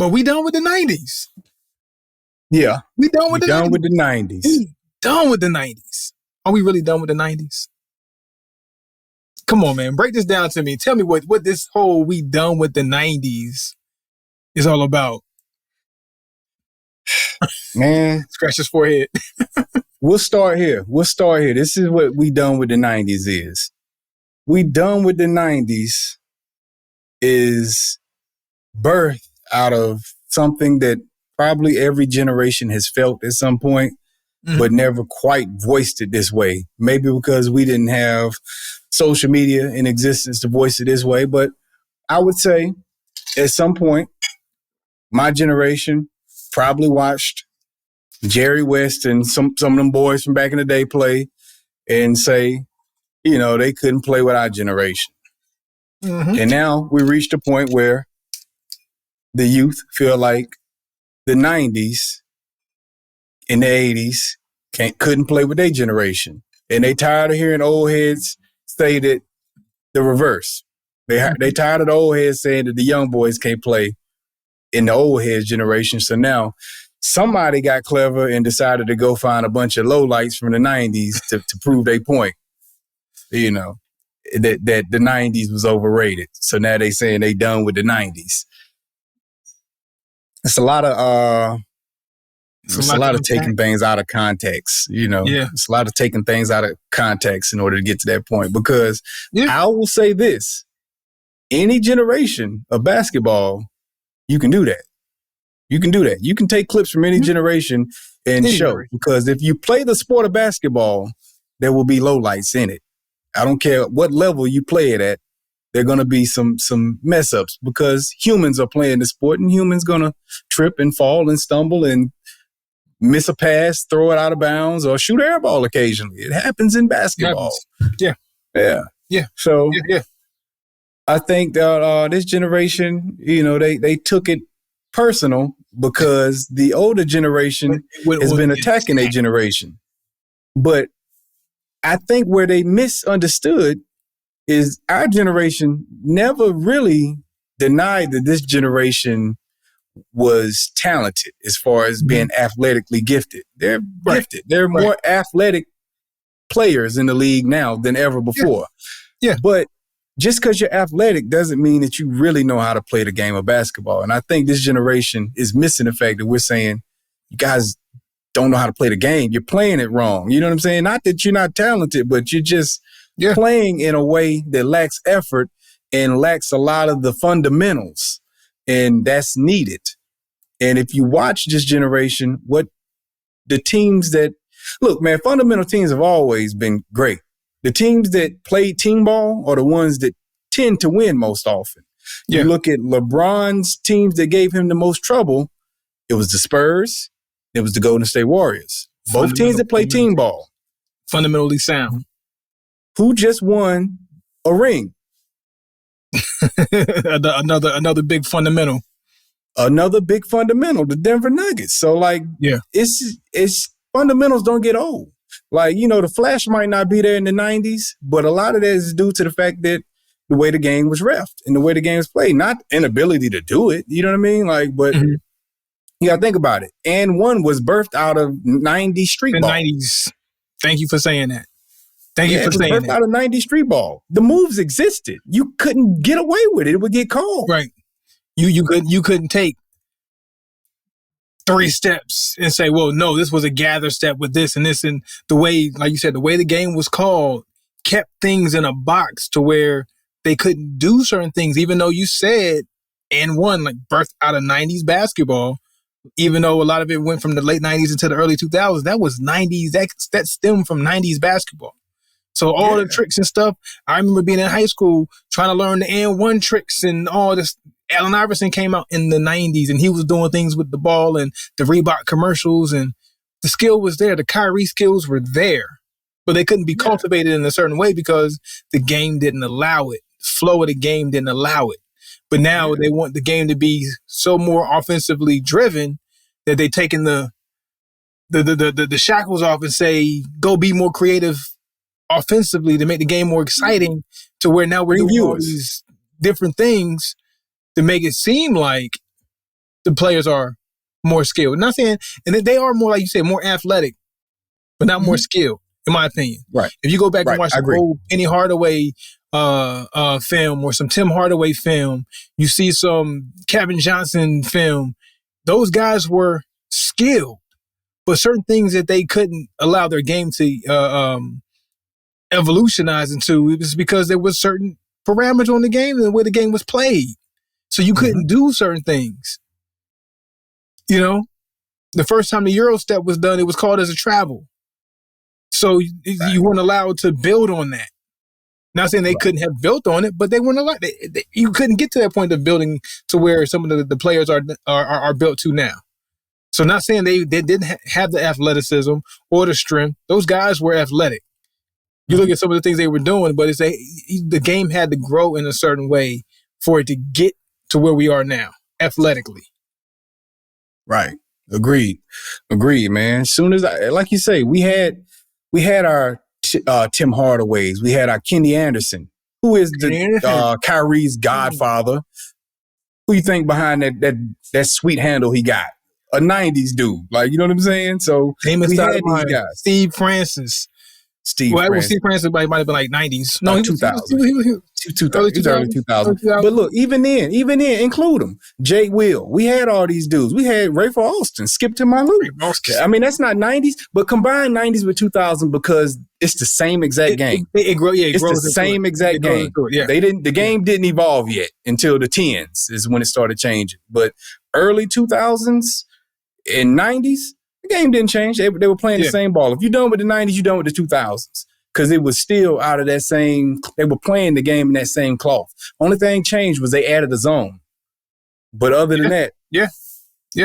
But we done with the 90s. Yeah. We done with the 90s. With the 90s. We done with the 90s. Are we really done with the 90s? Come on, man. Break this down to me. Tell me what this whole we done with the 90s is all about. Man. Scratch his forehead. We'll start here. This is what we done with the 90s is. We done with the 90s is birthed out of something that probably every generation has felt at some point, but never quite voiced it this way. Maybe because we didn't have social media in existence to voice it this way. But I would say at some point, my generation probably watched Jerry West and some of them boys from back in the day play and say, you know, they couldn't play with our generation. Mm-hmm. And now we reached a point where the youth feel like the 90s and the 80s couldn't play with their generation. And they tired of hearing old heads say that the reverse. They tired of the old heads saying that the young boys can't play in the old heads generation. So now somebody got clever and decided to go find a bunch of lowlights from the 90s to prove their point. You know, that the 90s was overrated. So now they saying they done with the 90s. It's a lot of taking things out of context, you know. Yeah. It's a lot of taking things out of context in order to get to that point. Because I will say this, any generation of basketball, you can do that. You can do that. You can take clips from any generation and show. Because if you play the sport of basketball, there will be lowlights in it. I don't care what level you play it at. There are going to be some mess ups because humans are playing the sport and humans going to trip and fall and stumble and miss a pass, throw it out of bounds, or shoot air ball occasionally. It happens in basketball. Yeah. So I think that this generation, you know, they took it personal because the older generation has been attacking their generation. But I think where they misunderstood is our generation never really denied that this generation was talented as far as being athletically gifted. They're gifted. There are more athletic players in the league now than ever before. Yeah. But just because you're athletic doesn't mean that you really know how to play the game of basketball. And I think this generation is missing the fact that we're saying, you guys don't know how to play the game. You're playing it wrong. You know what I'm saying? Not that you're not talented, but you're just playing in a way that lacks effort and lacks a lot of the fundamentals. And that's needed. And if you watch this generation, what the teams that look, man, fundamental teams have always been great. The teams that play team ball are the ones that tend to win most often. You look at LeBron's teams that gave him the most trouble, it was the Spurs, it was the Golden State Warriors. Both teams that play team ball. Fundamentally sound. Who just won a ring? another big fundamental. Another big fundamental, the Denver Nuggets. So it's fundamentals don't get old. Like, you know, the flash might not be there in the 90s, but a lot of that is due to the fact that the way the game was reffed and the way the game was played, not inability to do it. You know what I mean? Like, but you gotta think about it. And one was birthed out of 90s street ball. 90s. Thank you for saying that. Thank you for saying that. Out of 90s street ball. The moves existed. You couldn't get away with it. It would get called. Right. You couldn't take 3 steps and say, well, no, this was a gather step with this and this. And the way, like you said, the way the game was called kept things in a box to where they couldn't do certain things, even though you said and one, like birthed out of 90s basketball, even though a lot of it went from the late 90s into the early 2000s, that was 90s. That stemmed from 90s basketball. So all the tricks and stuff, I remember being in high school trying to learn the and one tricks and all this. Allen Iverson came out in the 90s and he was doing things with the ball and the Reebok commercials, and the skill was there. The Kyrie skills were there, but they couldn't be cultivated in a certain way because the game didn't allow it. The flow of the game didn't allow it. But now they want the game to be so more offensively driven that they're taking the shackles off and say, go be more creative offensively to make the game more exciting, to where now we're doing all these different things to make it seem like the players are more skilled. Not saying, and they are more, like you said, more athletic, but not more skilled, in my opinion. Right. If you go back and watch I some agree. old Penny Hardaway film or some Tim Hardaway film, you see some Kevin Johnson film, those guys were skilled, but certain things that they couldn't allow their game to evolutionize into, it was because there was certain parameters on the game and the way the game was played. So you couldn't do certain things. You know, the first time the Euro step was done, it was called as a travel. So you weren't allowed to build on that. Not saying they couldn't have built on it, but they weren't allowed. You couldn't get to that point of building to where some of the players are built to now. So not saying they didn't have the athleticism or the strength. Those guys were athletic. You look at some of the things they were doing, but the game had to grow in a certain way for it to get to where we are now, athletically. Right. Agreed, man. As soon as like you say, we had our Tim Hardaways, we had our Kenny Anderson, who is the Kyrie's godfather. Who you think behind that sweet handle he got? A 90s dude, like, you know what I'm saying? So we had these guys. Steve Francis. Steve Francis might have been like 90s. No, 2000. He was early 2000. But look, even then, include them. Jake Will. We had all these dudes. We had Rayford Alston, Skip to My Lou. I mean, that's not 90s, but combine 90s with 2000 because it's the same exact game. It's the same exact game. The game didn't evolve yet until the 10s is when it started changing. But early 2000s and 90s, the game didn't change. They were playing the same ball. If you're done with the 90s, you're done with the 2000s. Because it was still out of that same, they were playing the game in that same cloth. Only thing changed was they added a zone. But other than that,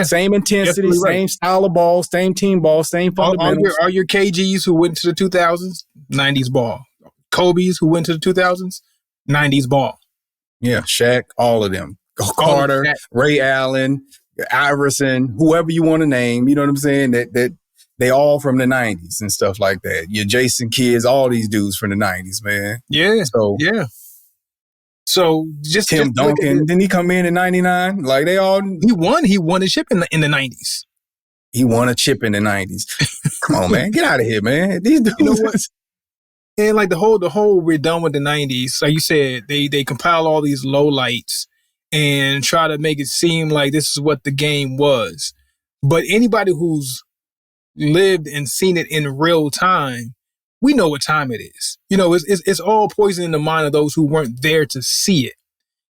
same intensity, same style of ball, same team ball, same fundamentals. All your KGs who went to the 2000s, 90s ball. Kobe's who went to the 2000s, 90s ball. Yeah, Shaq, all of them. Carter, Ray Allen, Iverson, whoever you want to name, you know what I'm saying? That they all from the 90s and stuff like that. Your Jason Kidds, all these dudes from the 90s, man. Yeah. So just Tim Duncan, didn't he come in 99? Like they all he won a chip in the 90s. He won a chip in the 90s. Come on, man. Get out of here, man. These dudes. You know what? And like the whole we're done with the 90s. Like you said, they compile all these lowlights and try to make it seem like this is what the game was. But anybody who's lived and seen it in real time, we know what time it is. You know, it's all poison in the mind of those who weren't there to see it.